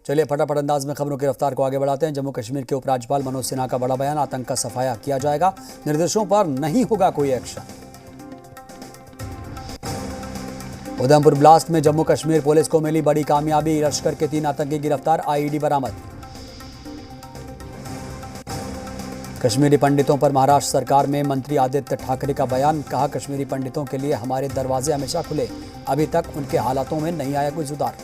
चलिए फटाफट अंदाज में खबरों की रफ्तार को आगे बढ़ाते हैं। जम्मू कश्मीर के उपराज्यपाल मनोज सिन्हा का बड़ा बयान, आतंक का सफाया किया जाएगा, निर्देशों पर नहीं होगा कोई एक्शन। उधमपुर ब्लास्ट में जम्मू कश्मीर पुलिस को मिली बड़ी कामयाबी, लश्कर के 3 आतंकी गिरफ्तार, आईईडी बरामद। कश्मीरी पंडितों पर महाराष्ट्र सरकार में मंत्री आदित्य ठाकरे का बयान, कहा कश्मीरी पंडितों के लिए हमारे दरवाजे हमेशा खुले, अभी तक उनके हालातों में नहीं आया कोई सुधार।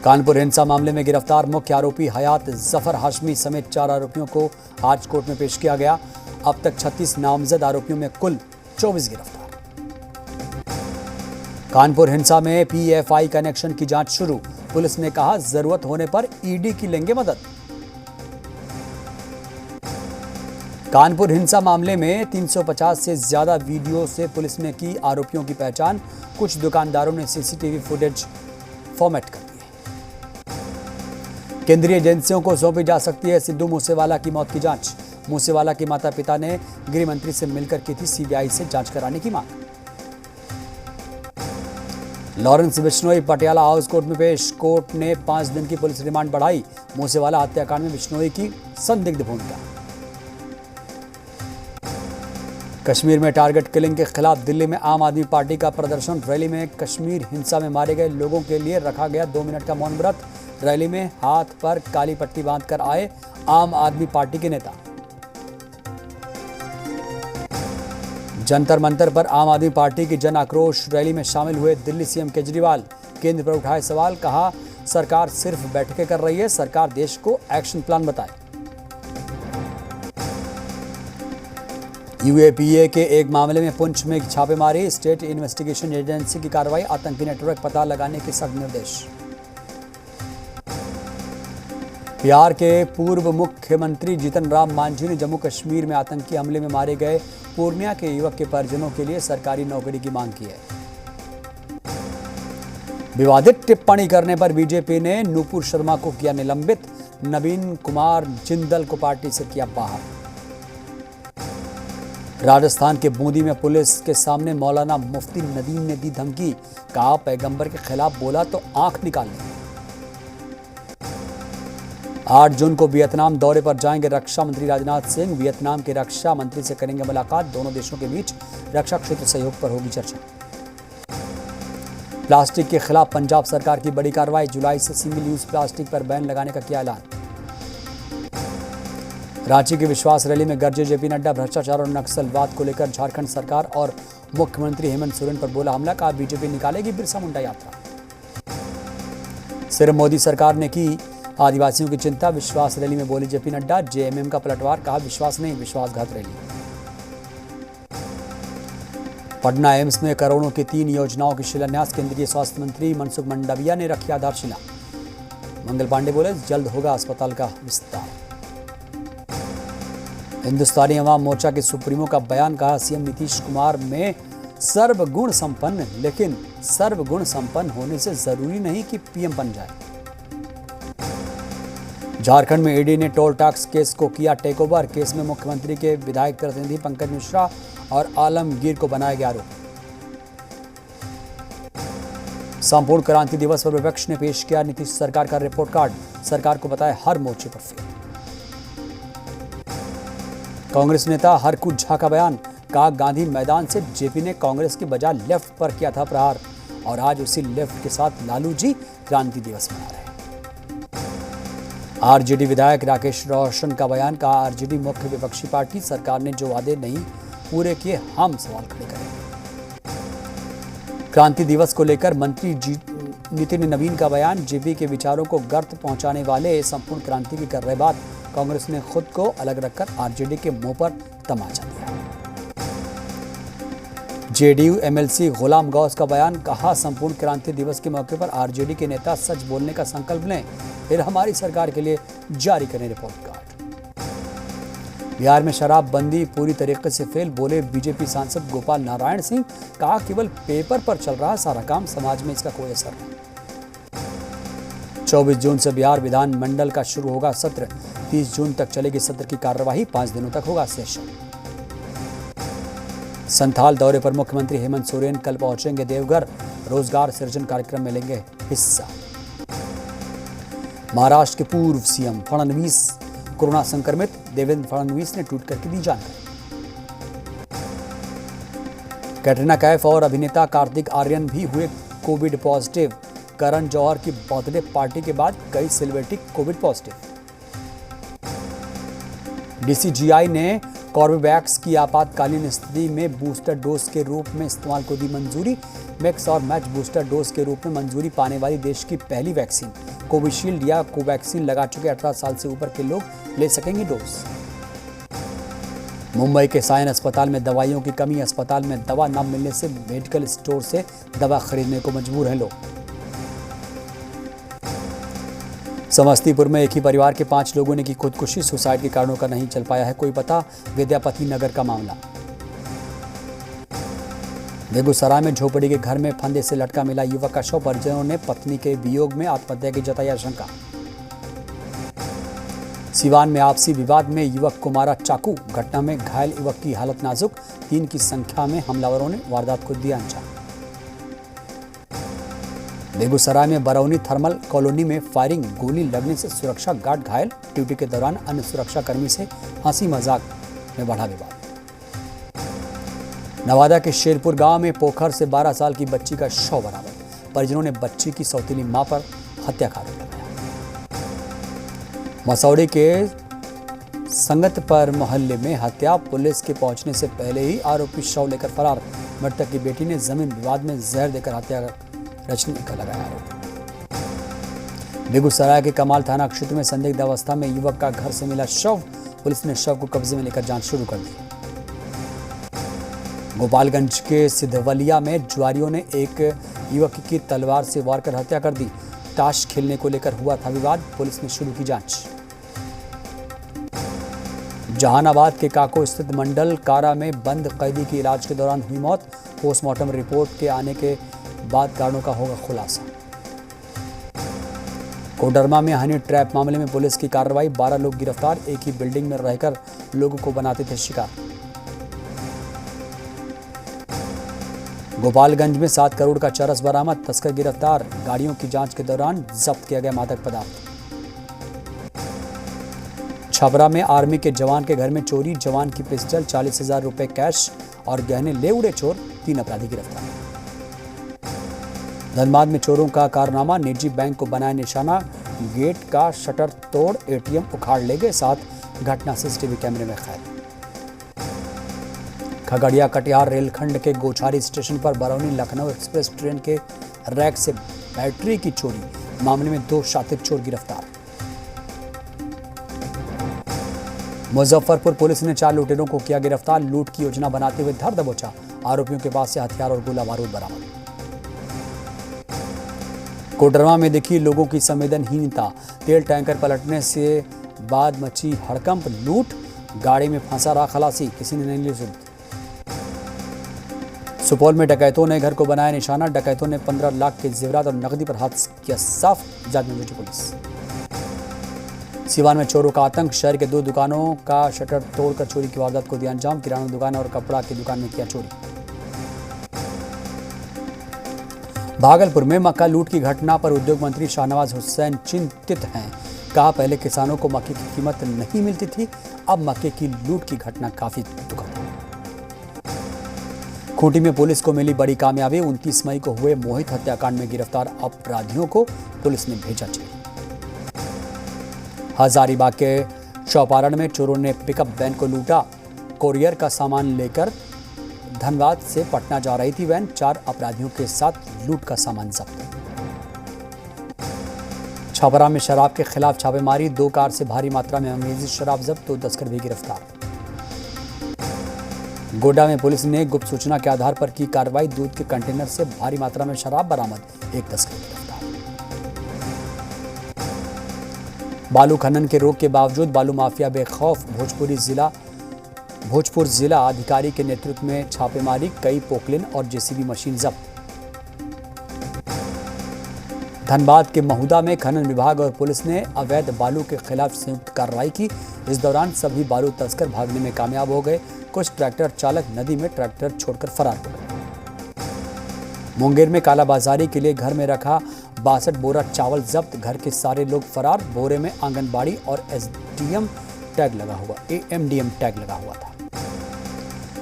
कानपुर हिंसा मामले में गिरफ्तार मुख्य आरोपी हयात जफर हाशमी समेत 4 आरोपियों को आज कोर्ट में पेश किया गया। अब तक 36 नामजद आरोपियों में कुल 24 गिरफ्तार। कानपुर हिंसा में पीएफआई कनेक्शन की जांच शुरू, पुलिस ने कहा जरूरत होने पर ईडी की लेंगे मदद। कानपुर हिंसा मामले में 350 से ज्यादा वीडियो से पुलिस ने की आरोपियों की पहचान, कुछ दुकानदारों ने सीसीटीवी फुटेज फॉर्मेट कर दिए। केंद्रीय एजेंसियों को सौंपी जा सकती है सिद्धू मूसेवाला की मौत की जांच, मूसेवाला के माता पिता ने गृह मंत्री से मिलकर की थी सीबीआई से जांच कराने की मांग। Lawrence Bishnoi Patiala house court में पेश, कोर्ट ने 5 दिन की पुलिस रिमांड बढ़ाई, मूसेवाला हत्याकांड में बिश्नोई की संदिग्ध भूमिका। कश्मीर में टारगेट किलिंग के खिलाफ दिल्ली में आम आदमी पार्टी का प्रदर्शन, रैली में कश्मीर हिंसा में मारे गए लोगों के लिए रखा गया 2 मिनट का मौन व्रत, रैली में हाथ पर काली पट्टी बांधकर आए आम आदमी पार्टी के नेता। जंतर मंतर पर आम आदमी पार्टी की जन आक्रोश रैली में शामिल हुए दिल्ली सीएम केजरीवाल, केंद्र पर उठाए सवाल, कहा सरकार सिर्फ बैठकें कर रही है, सरकार देश को एक्शन प्लान बताए। यूएपीए के एक मामले में पुंछ में छापेमारी, स्टेट इन्वेस्टिगेशन एजेंसी की कार्रवाई, आतंकी नेटवर्क पता लगाने के सख्त निर्देश। बिहार के पूर्व मुख्यमंत्री जीतन राम मांझी ने जम्मू कश्मीर में आतंकी हमले में मारे गए पूर्णिया के युवक के परिजनों के लिए सरकारी नौकरी की मांग की है। विवादित टिप्पणी करने पर बीजेपी ने नूपुर शर्मा को किया निलंबित, नवीन कुमार जिंदल को पार्टी से किया बाहर। राजस्थान के बूंदी में पुलिस के सामने मौलाना मुफ्ती नदीम ने दी धमकी, कहा पैगंबर के खिलाफ बोला तो आंख निकाल लें। 8 जून को वियतनाम दौरे पर जाएंगे रक्षा मंत्री राजनाथ सिंह, वियतनाम के रक्षा मंत्री से करेंगे मुलाकात, दोनों देशों के बीच रक्षा क्षेत्र सहयोग पर होगी चर्चा। प्लास्टिक के खिलाफ पंजाब सरकार की बड़ी कार्रवाई, जुलाई से सिंगल यूज प्लास्टिक पर बैन लगाने का किया ऐलान। रांची की विश्वास रैली में गरजे जेपी नड्डा, भ्रष्टाचार और नक्सलवाद को लेकर झारखंड सरकार और मुख्यमंत्री हेमंत सोरेन पर बोला हमला, कहा बीजेपी निकालेगी बिरसा मुंडा यात्रा। सिर्फ मोदी सरकार ने की आदिवासियों की चिंता, विश्वास रैली में बोली जेपी नड्डा, जेएमएम का पलटवार, कहा विश्वास नहीं विश्वासघात रैली। पटना एम्स में करोड़ों की 3 योजनाओं की शिलान्यास, केंद्रीय स्वास्थ्य मंत्री मनसुख मंडाविया ने रखी आधारशिला। मंगल पांडे बोले जल्द होगा अस्पताल का विस्तार। हिंदुस्तानी अवाम मोर्चा के सुप्रीमो का बयान, कहा सीएम नीतीश कुमार में सर्वगुण संपन्न, लेकिन सर्वगुण संपन्न होने से जरूरी नहीं कि पीएम बन जाए। झारखंड में ईडी ने टोल टैक्स केस को किया टेक ओवर, केस में मुख्यमंत्री के विधायक प्रतिनिधि पंकज मिश्रा और आलमगीर को बनाया गया आरोपी। संपूर्ण क्रांति दिवस पर विपक्ष ने पेश किया नीतीश सरकार का रिपोर्ट कार्ड, सरकार को बताया हर मोर्चे पर फेल। कांग्रेस नेता हरकू झा का बयान, कहा गांधी मैदान से जेपी ने कांग्रेस की बजाय लेफ्ट पर किया था प्रहार, और आज उसी लेफ्ट के साथ लालू जी क्रांति दिवस मना रहे हैं। आरजेडी विधायक राकेश रोशन का बयान, कहा आरजेडी मुख्य विपक्षी पार्टी, सरकार ने जो वादे नहीं पूरे किए हम सवाल खड़े करेंगे। क्रांति दिवस को लेकर मंत्री नितिन नवीन का बयान, जेपी के विचारों को गर्त पहुंचाने वाले संपूर्ण क्रांति की कर रहे बात, कांग्रेस ने खुद को अलग रखकर आरजेडी के मुंह पर तमाचा दिया। जेडीयू एमएलसी गुलाम गौस का बयान, कहा संपूर्ण क्रांति दिवस के मौके पर आरजेडी के नेता सच बोलने का संकल्प लें, फिर हमारी सरकार के लिए जारी करें रिपोर्ट कार्ड। बिहार में शराबबंदी पूरी तरीके से फेल, बोले बीजेपी सांसद गोपाल नारायण सिंह, कहा केवल पेपर पर चल रहा सारा काम, समाज में इसका कोई असर नहीं। 24 जून से बिहार विधानमंडल का शुरू होगा सत्र, 30 जून तक चलेगी सत्र की कार्यवाही, 5 दिनों तक होगा सेशन। संथाल दौरे पर मुख्यमंत्री हेमंत सोरेन कल पहुंचेंगे देवघर, रोजगार सृजन कार्यक्रम में लेंगे हिस्सा। महाराष्ट्र के पूर्व सीएम फडणवीस कोरोना संक्रमित, देवेंद्र फडणवीस ने ट्वीट करके दी जानकारी। कैटरीना कैफ और अभिनेता कार्तिक आर्यन भी हुए कोविड पॉजिटिव। करण जौहर की बर्थडे पार्टी के बाद कई सेलिब्रिटी कोविड पॉजिटिव। डीसीजीआई ने कॉर्बेवैक्स की आपातकालीन स्थिति में बूस्टर डोज के रूप में इस्तेमाल को दी मंजूरी। मिक्स और मैच बूस्टर डोज के रूप में मंजूरी पाने वाली देश की पहली वैक्सीन। कोविशील्ड या कोवैक्सीन लगा चुके 18 साल से ऊपर के लोग ले सकेंगे डोज। मुंबई के सायन अस्पताल में दवाइयों की कमी। अस्पताल में दवा न मिलने से मेडिकल स्टोर से दवा खरीदने को मजबूर हैं लोग। समस्तीपुर में एक ही परिवार के 5 लोगों ने की खुदकुशी। सुसाइड के कारणों का नहीं चल पाया है कोई पता। विद्यापति नगर का मामला। बेगूसराय में झोपड़ी के घर में फंदे से लटका मिला युवक का शव। परिजनों ने पत्नी के वियोग में आत्महत्या की जताई आशंका। सिवान में आपसी विवाद में युवक को मारा चाकू। घटना में घायल युवक की हालत नाजुक। 3 की संख्या में हमलावरों ने वारदात को दिया अंजाम। बेगूसराय में बरौनी थर्मल कॉलोनी में फायरिंग। गोली लगने से सुरक्षा गार्ड घायल। ड्यूटी के दौरान अन्य सुरक्षा कर्मी से हंसी मजाक में बढ़ा विवाद। नवादा के शेरपुर गांव में पोखर से 12 साल की बच्ची का शव बरामद। परिजनों ने बच्ची की सौतेली मां पर हत्या का आरोप लगाया। मसौड़ी के संगतपर मोहल्ले में हत्या। पुलिस के पहुंचने से पहले ही आरोपी शव लेकर फरार। मृतक की बेटी ने जमीन विवाद में जहर देकर हत्या रचने का लगाया आरोप। बेगूसराय के कमाल थाना क्षेत्र में संदिग्ध अवस्था में युवक का घर से मिला शव। पुलिस ने शव को कब्जे में लेकर जांच शुरू कर दी। गोपालगंज के सिद्धवलिया में जुआरियों ने एक युवक की तलवार से वार कर हत्या कर दी। ताश खेलने को लेकर हुआ था विवाद। पुलिस ने शुरू की जांच। जहानाबाद के काको स्थित मंडल कारा में बंद कैदी की इलाज के दौरान हुई मौत। पोस्टमार्टम रिपोर्ट के आने के बाद कारणों का होगा खुलासा। कोडरमा में हनी ट्रैप मामले में पुलिस की कार्रवाई। 12 लोग गिरफ्तार। एक ही बिल्डिंग में रहकर लोगों को बनाते थे शिकार। गोपालगंज में 7 करोड़ का चरस बरामद। तस्कर गिरफ्तार। गाड़ियों की जांच के दौरान जब्त किया गया मादक पदार्थ। छपरा में आर्मी के जवान के घर में चोरी। जवान की पिस्टल, 40,000 रुपए कैश और गहने ले उड़े चोर। 3 अपराधी गिरफ्तार। धनबाद में चोरों का कारनामा। निजी बैंक को बनाया निशाना। गेट का शटर तोड़ एटीएम उखाड़ ले गए। साथ घटना सीसीटीवी कैमरे में कैद। खगड़िया कटिहार रेलखंड के गोछारी स्टेशन पर बरौनी लखनऊ एक्सप्रेस ट्रेन के रैक से बैटरी की चोरी। मामले में 2 शातिर चोर गिरफ्तार। मुजफ्फरपुर पुलिस ने 4 लुटेरों को किया गिरफ्तार। लूट की योजना बनाते हुए धर दबोचा। आरोपियों के पास से हथियार और गोला बारूद बरामद। कोडरमा में दिखी लोगों की संवेदनहीनता। तेल टैंकर पलटने से बाद मची हड़कंप। लूट गाड़ी में फंसा रहा खलासी। किसी ने नहीं ली सुध। सुपौल में डकैतों ने घर को बनाया निशाना। डकैतों ने 15 लाख के जेवरात और नकदी पर हाथ किया साफ। जांच में जुटी पुलिस। सिवान में चोरों का आतंक। शहर के 2 दुकानों का शटर तोड़कर चोरी की वारदात को दिया अंजाम। किराना दुकान और कपड़ा की दुकान में किया चोरी। भागलपुर में मक्का लूट की घटना पर उद्योग मंत्री शाहनवाज हुसैन चिंतित हैं। कहा, पहले किसानों को मक्के की कीमत नहीं मिलती थी, अब मक्के की लूट की घटना काफी दुखद है। खूंटी में पुलिस को मिली बड़ी कामयाबी। 29 मई को हुए मोहित हत्याकांड में गिरफ्तार अपराधियों को पुलिस ने भेजा जेल। हजारीबाग के चौपारण में चोरों ने पिकअप वैन को लूटा। कोरियर का सामान लेकर धनबाद से पटना जा रही थी वैन। 4 अपराधियों के साथ लूट का सामान जब्त। छपरा में शराब के खिलाफ छापेमारी। 2 कार से भारी मात्रा में अंग्रेजी शराब जब्त। 2 तस्कर भी गिरफ्तार। गोड्डा में पुलिस ने गुप्त सूचना के आधार पर की कार्रवाई। दूध के कंटेनर से भारी मात्रा में शराब बरामद। 1 तस्कर गिरफ्तार। बालू खनन के रोक के बावजूद बालू माफिया बेखौफ। भोजपुर जिला अधिकारी के नेतृत्व में छापेमारी। कई पोकलिन और जेसीबी मशीन जब्त। धनबाद के महुदा में खनन विभाग और पुलिस ने अवैध बालू के खिलाफ संयुक्त कार्रवाई की। इस दौरान सभी बालू तस्कर भागने में कामयाब हो गए। कुछ ट्रैक्टर चालक नदी में ट्रैक्टर छोड़कर फरार हो गए। मुंगेर में कालाबाजारी के लिए घर में रखा 62 बोरा चावल जब्त, घर के सारे लोग फरार। बोरे में आंगनबाड़ी और एमडीएम टैग लगा हुआ था।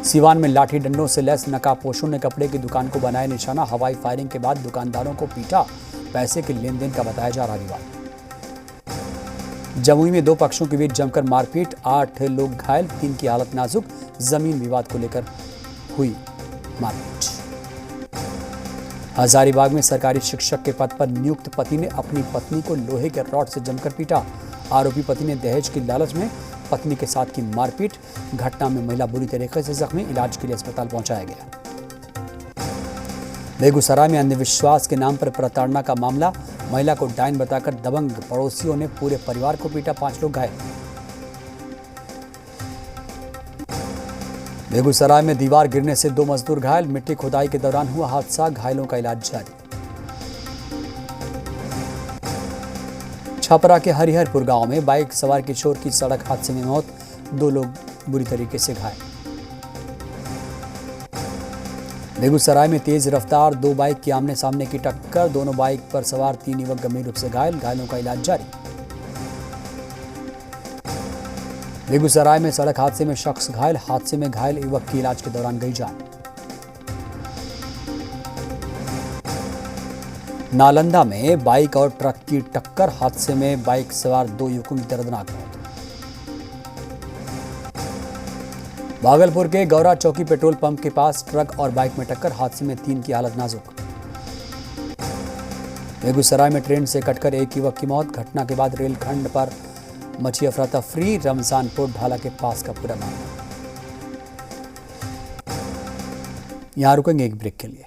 सीवान में लाठी डंडों से लैस नकाबपोशों ने कपड़े की दुकान को बनाया निशाना। हवाई फायरिंग के बाद दुकानदारों को पीटा। पैसे के लेन देन का बताया जा रहा विवाद। जमुई में 2 पक्षों के बीच जमकर मारपीट, 8 लोग घायल, 3 की हालत नाजुक। जमीन विवाद को लेकर हुई मारपीट। हजारीबाग में सरकारी शिक्षक के पद पर नियुक्त पति ने अपनी पत्नी को लोहे के रॉड से जमकर पीटा। आरोपी पति ने दहेज की लालच में पत्नी के साथ की मारपीट। घटना में महिला बुरी तरीके से जख्मी, इलाज के लिए अस्पताल पहुंचाया गया। बेगूसराय में अंधविश्वास के नाम पर प्रताड़ना का मामला, महिला को डायन बताकर दबंग पड़ोसियों ने पूरे परिवार को पीटा, 5 लोग घायल। बेगूसराय में दीवार गिरने से 2 मजदूर घायल, मिट्टी खुदाई के दौरान हुआ हादसा, घायलों का इलाज जारी। छपरा के हरिहरपुर गांव में बाइक सवार किशोर की सड़क हादसे में मौत, 2 लोग बुरी तरीके से घायल। बेगूसराय में तेज रफ्तार 2 बाइक की आमने सामने की टक्कर, दोनों बाइक पर सवार 3 युवक गंभीर रूप से घायल, घायलों का इलाज जारी। बेगूसराय में सड़क हादसे में शख्स घायल, हादसे में घायल युवक की इलाज के दौरान गई जान। नालंदा में बाइक और ट्रक की टक्कर, हादसे में बाइक सवार 2 युवकों की दर्दनाक मौत। भागलपुर के गौरा चौकी पेट्रोल पंप के पास ट्रक और बाइक में टक्कर, हादसे में 3 की हालत नाजुक। बेगूसराय में ट्रेन से कटकर 1 युवक की मौत, घटना के बाद रेलखंड पर मची अफरा तफरी, रमजानपुर ढाला के पास का पूरा मामला। यहां रुकेंगे एक ब्रेक के लिए।